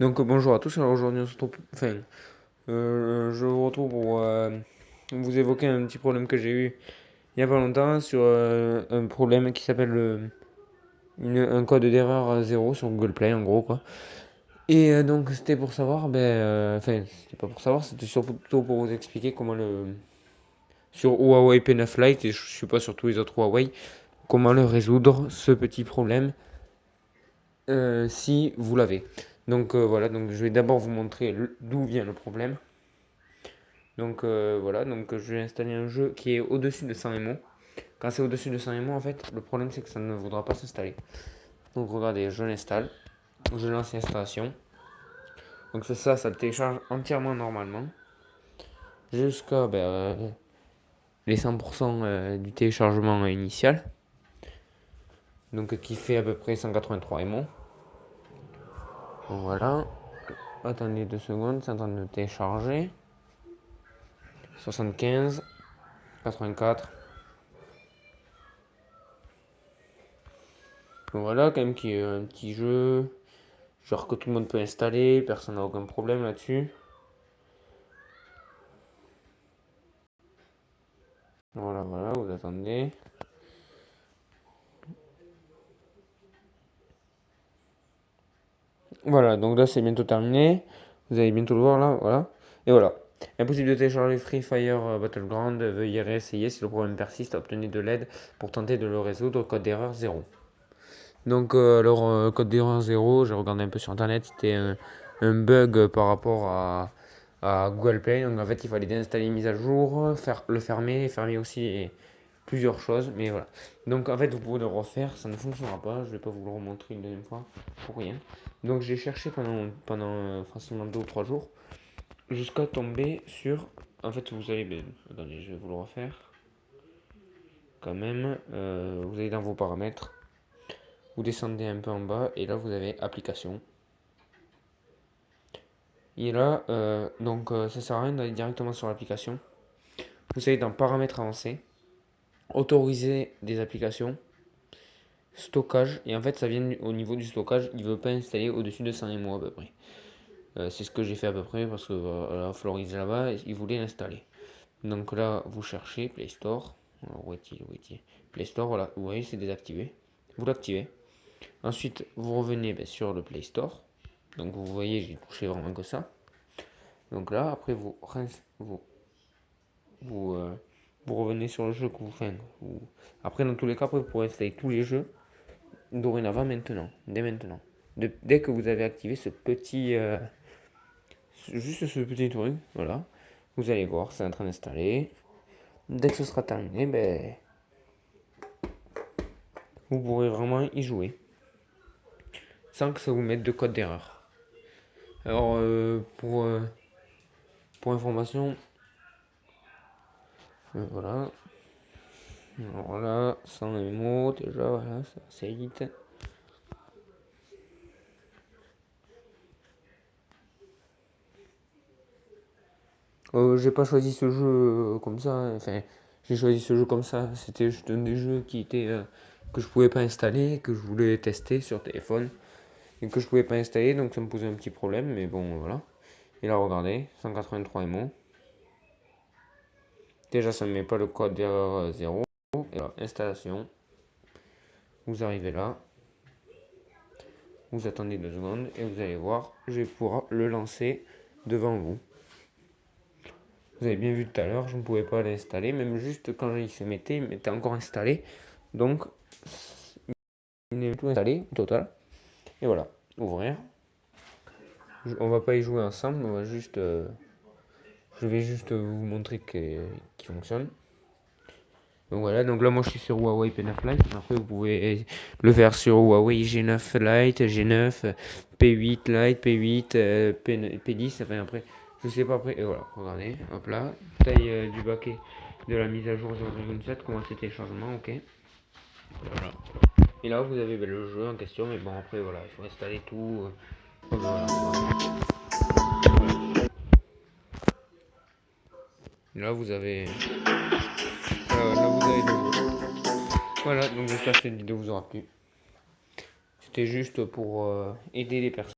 Donc bonjour à tous, alors aujourd'hui on se retrouve, je vous retrouve pour vous évoquer un petit problème que j'ai eu il y a pas longtemps sur un problème qui s'appelle un code d'erreur 0 sur Google Play en gros quoi. Et donc c'était pour savoir, c'était pas pour savoir, c'était surtout pour vous expliquer comment sur Huawei P9 Lite, et je suis pas sur tous les autres Huawei, comment le résoudre ce petit problème si vous l'avez. Donc voilà, donc je vais d'abord vous montrer d'où vient le problème. Donc voilà, donc je vais installer un jeu qui est au-dessus de 100 MO. Quand c'est au-dessus de 100 MO, en fait, le problème c'est que ça ne voudra pas s'installer. Donc regardez, je l'installe, je lance l'installation. Donc c'est ça, ça le télécharge entièrement normalement. Jusqu'à les 100% du téléchargement initial. Donc qui fait à peu près 183 MO. Donc voilà. Attendez 2 secondes, c'est en train de télécharger. 75, 84. Donc voilà, quand même qui est un petit jeu. Genre que tout le monde peut installer, personne n'a aucun problème là-dessus. Voilà, voilà, vous attendez. Voilà, donc là c'est bientôt terminé. Vous allez bientôt le voir là, voilà. Et voilà. Impossible de télécharger Free Fire Battleground. Veuillez réessayer si le problème persiste. Obtenez de l'aide pour tenter de le résoudre. Code d'erreur 0. Donc, code d'erreur 0, j'ai regardé un peu sur internet. C'était un bug par rapport à Google Play. Donc, en fait, il fallait désinstaller une mise à jour, le fermer aussi. Et plusieurs choses, mais voilà. Donc en fait, vous pouvez le refaire, ça ne fonctionnera pas. Je vais pas vous le remontrer une deuxième fois pour rien. Donc j'ai cherché pendant facilement 2 ou 3 jours jusqu'à tomber sur. En fait, vous allez. Attendez, je vais vous le refaire quand même. Vous allez dans vos paramètres, vous descendez un peu en bas et là vous avez application. Et là, ça sert à rien d'aller directement sur l'application. Vous allez dans paramètres avancés, autoriser des applications, stockage, et en fait ça vient au niveau du stockage, il veut pas installer au-dessus de 100 MO à peu près. C'est ce que j'ai fait à peu près parce que Floris là-bas, il voulait l'installer. Donc là, vous cherchez Play Store. Alors, où est-il Play Store, voilà, vous voyez, c'est désactivé. Vous l'activez. Ensuite, vous revenez sur le Play Store. Donc vous voyez, j'ai touché vraiment que ça. Donc là, après, vous, vous, euh, vous revenez sur le jeu que vous faites. Après, dans tous les cas, après, vous pourrez installer tous les jeux dorénavant maintenant, dès maintenant. Dès que vous avez activé juste ce petit truc, voilà, vous allez voir, c'est en train d'installer. Dès que ce sera terminé, vous pourrez vraiment y jouer sans que ça vous mette de code d'erreur. Alors, pour information, voilà. Alors là, sans les mots, déjà, voilà, c'est vite. J'ai pas choisi ce jeu comme ça, hein. Enfin, j'ai choisi ce jeu comme ça. C'était juste un des jeux que je pouvais pas installer, que je voulais tester sur téléphone et que je pouvais pas installer, donc ça me posait un petit problème, mais bon, voilà. Et là, regardez, 183 MO. Déjà, ça ne met pas le code d'erreur 0. Et là, installation. Vous arrivez là. Vous attendez 2 secondes et vous allez voir, je vais pouvoir le lancer devant vous. Vous avez bien vu tout à l'heure, je ne pouvais pas l'installer, même juste quand il mettait encore installé. Donc, il n'est tout installé au total. Et voilà, ouvrir. On va pas y jouer ensemble, je vais juste vous montrer qu'il fonctionne. Donc voilà, donc là moi je suis sur Huawei P9 Lite. Après vous pouvez le faire sur Huawei G9 Lite, G9, P8 Lite, P8, P10. Enfin après, je sais pas après. Et voilà, regardez, hop là, taille du baquet de la mise à jour 0.7, comment c'était téléchargement, ok. Voilà. Et là vous avez le jeu en question, mais bon après voilà, il faut installer tout. Voilà. Là vous avez, là vous avez le jeu. Voilà, donc j'espère que cette vidéo vous aura plu. C'était juste pour aider les personnes.